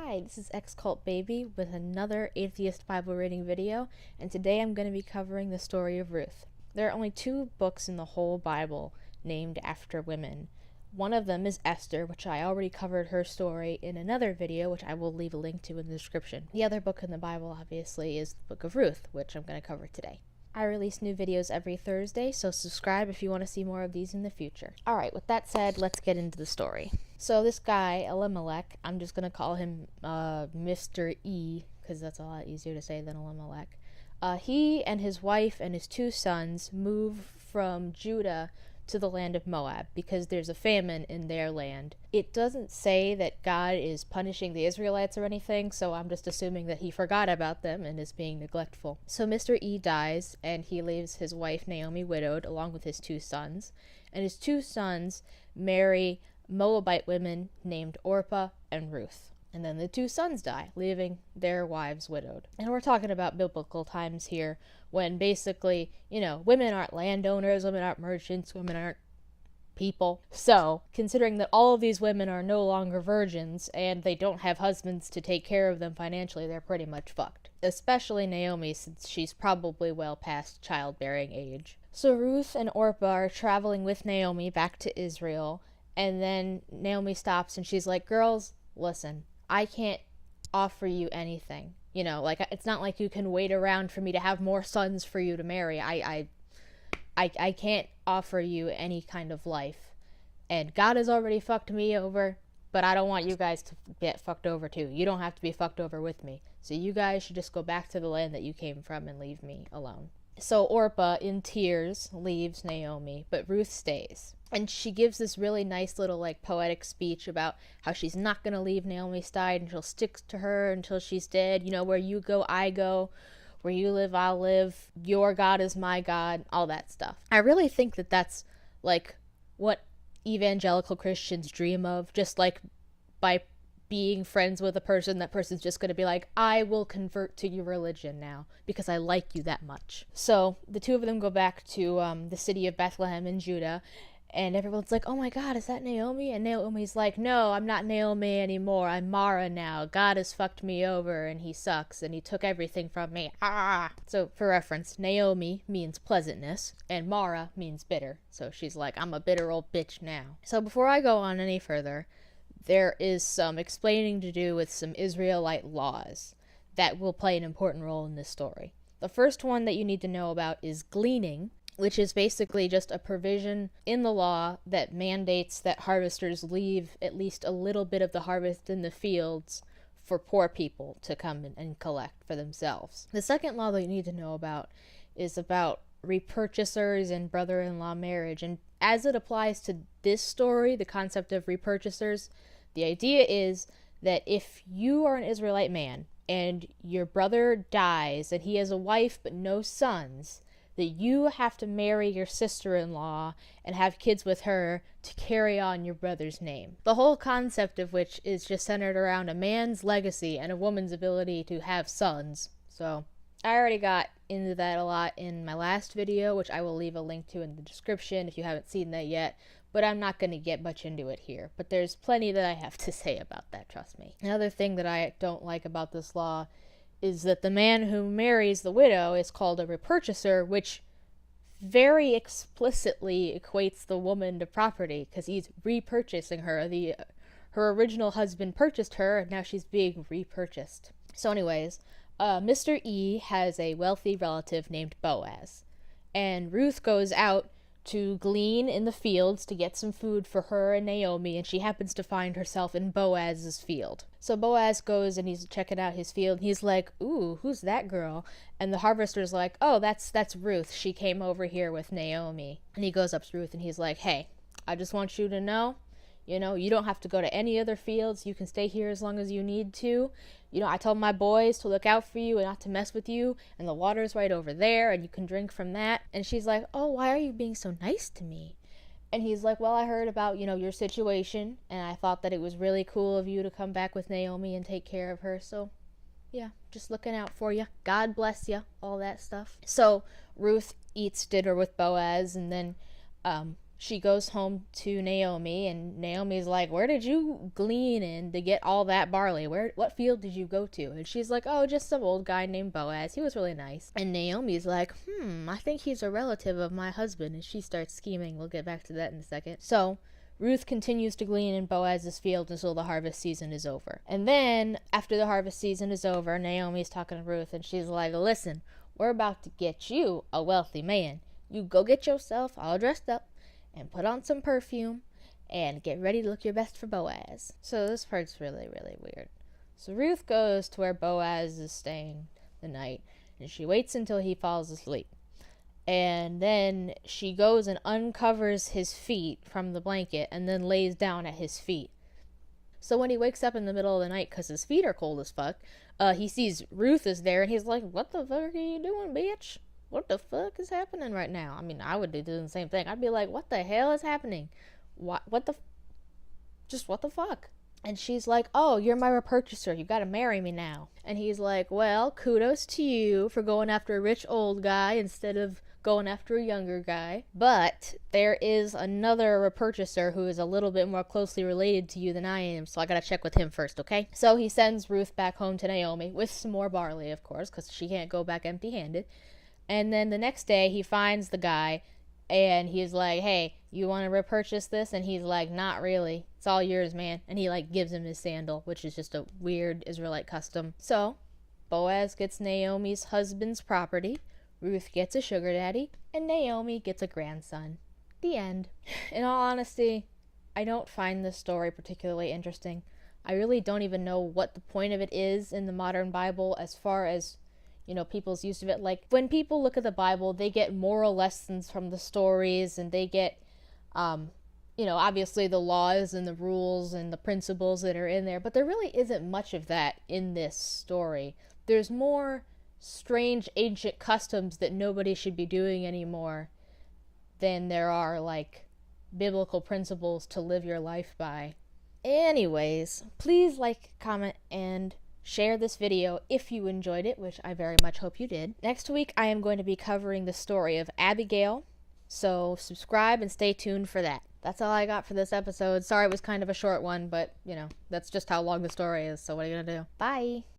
Hi, this is X-Cult Baby with another Atheist Bible reading video, and today I'm going to be covering the story of Ruth. There are only two books in the whole Bible named after women. One of them is Esther, which I already covered her story in another video, which I will leave a link to in the description. The other book in the Bible, obviously, is the Book of Ruth, which I'm going to cover today. I release new videos every Thursday, so subscribe if you want to see more of these in the future. Alright, with that said, let's get into the story. So this guy, Elimelech, I'm just going to call him Mr. E, because that's a lot easier to say than Elimelech. He and his wife and his two sons move from Judah to the land of Moab because there's a famine in their land. It doesn't say that God is punishing the Israelites or anything, so I'm just assuming that he forgot about them and is being neglectful. So Mr. E dies, and he leaves his wife Naomi widowed along with his two sons, and his two sons marry Moabite women named Orpah and Ruth. And then the two sons die, leaving their wives widowed. And we're talking about biblical times here, when basically, women aren't landowners, women aren't merchants, women aren't people. So, considering that all of these women are no longer virgins, and they don't have husbands to take care of them financially, they're pretty much fucked. Especially Naomi, since she's probably well past childbearing age. So Ruth and Orpah are traveling with Naomi back to Israel, and then Naomi stops and she's like, girls, listen, I can't offer you anything. It's not like you can wait around for me to have more sons for you to marry. I can't offer you any kind of life. And God has already fucked me over, but I don't want you guys to get fucked over too. You don't have to be fucked over with me. So you guys should just go back to the land that you came from and leave me alone. So Orpah, in tears, leaves Naomi, but Ruth stays. And she gives this really nice little, poetic speech about how she's not going to leave Naomi's side and she'll stick to her until she's dead. Where you go, I go. Where you live, I'll live. Your God is my God. All that stuff. I really think that that's, what evangelical Christians dream of. Just, by being friends with a person, that person's just going to be like, I will convert to your religion now because I like you that much. So the two of them go back to the city of Bethlehem in Judah, and everyone's like, oh my God, is that Naomi? And Naomi's like, no, I'm not Naomi anymore. I'm Mara now. God has fucked me over and he sucks and he took everything from me. Ah! So for reference, Naomi means pleasantness and Mara means bitter. So she's like, I'm a bitter old bitch now. So before I go on any further, there is some explaining to do with some Israelite laws that will play an important role in this story. The first one that you need to know about is gleaning, which is basically just a provision in the law that mandates that harvesters leave at least a little bit of the harvest in the fields for poor people to come and collect for themselves. The second law that you need to know about is about repurchasers and brother-in-law marriage. And as it applies to this story, the concept of repurchasers, the idea is that if you are an Israelite man and your brother dies and he has a wife but no sons, that you have to marry your sister-in-law and have kids with her to carry on your brother's name. The whole concept of which is just centered around a man's legacy and a woman's ability to have sons. So I already got into that a lot in my last video, which I will leave a link to in the description if you haven't seen that yet, but I'm not going to get much into it here. But there's plenty that I have to say about that, trust me. Another thing that I don't like about this law is that the man who marries the widow is called a repurchaser, which very explicitly equates the woman to property, because he's repurchasing her. Her original husband purchased her, and now she's being repurchased. So anyways, Mr. E has a wealthy relative named Boaz, and Ruth goes out to glean in the fields to get some food for her and Naomi, and she happens to find herself in Boaz's field. So Boaz goes and he's checking out his field, and he's like, ooh, who's that girl? And the harvester's like, oh, that's Ruth. She came over here with Naomi. And he goes up to Ruth and he's like, hey, I just want you to know, you don't have to go to any other fields. You can stay here as long as you need to. I told my boys to look out for you and not to mess with you, and the water's right over there, and you can drink from that. And she's like, oh, why are you being so nice to me? And he's like, well, I heard about, your situation, and I thought that it was really cool of you to come back with Naomi and take care of her, so yeah, just looking out for you. God bless you, all that stuff. So Ruth eats dinner with Boaz, and then she goes home to Naomi, and Naomi's like, where did you glean in to get all that barley? What field did you go to? And she's like, oh, just some old guy named Boaz. He was really nice. And Naomi's like, I think he's a relative of my husband. And she starts scheming. We'll get back to that in a second. So Ruth continues to glean in Boaz's field until the harvest season is over. And then, after the harvest season is over, Naomi's talking to Ruth, and she's like, listen, we're about to get you a wealthy man. You go get yourself all dressed up and put on some perfume and get ready to look your best for Boaz. So this part's really, really weird. So Ruth goes to where Boaz is staying the night, and she waits until he falls asleep. And then she goes and uncovers his feet from the blanket and then lays down at his feet. So when he wakes up in the middle of the night because his feet are cold as fuck, he sees Ruth is there, and he's like, what the fuck are you doing, bitch? What the fuck is happening right now? I mean, I would do the same thing. I'd be like, what the hell is happening? What the fuck? And she's like, oh, you're my repurchaser. You gotta marry me now. And he's like, well, kudos to you for going after a rich old guy instead of going after a younger guy. But there is another repurchaser who is a little bit more closely related to you than I am, so I gotta check with him first, okay? So he sends Ruth back home to Naomi with some more barley, of course, because she can't go back empty-handed. And then the next day, he finds the guy, and he's like, hey, you want to repurchase this? And he's like, not really. It's all yours, man. And he, gives him his sandal, which is just a weird Israelite custom. So, Boaz gets Naomi's husband's property, Ruth gets a sugar daddy, and Naomi gets a grandson. The end. In all honesty, I don't find this story particularly interesting. I really don't even know what the point of it is in the modern Bible as far as people's use of it. When people look at the Bible, they get moral lessons from the stories, and they get, obviously the laws and the rules and the principles that are in there, but there really isn't much of that in this story. There's more strange ancient customs that nobody should be doing anymore than there are, biblical principles to live your life by. Anyways, please comment, and share this video if you enjoyed it, which I very much hope you did. Next week, I am going to be covering the story of Abigail, so subscribe and stay tuned for that. That's all I got for this episode. Sorry it was kind of a short one, but, that's just how long the story is, so what are you gonna do? Bye!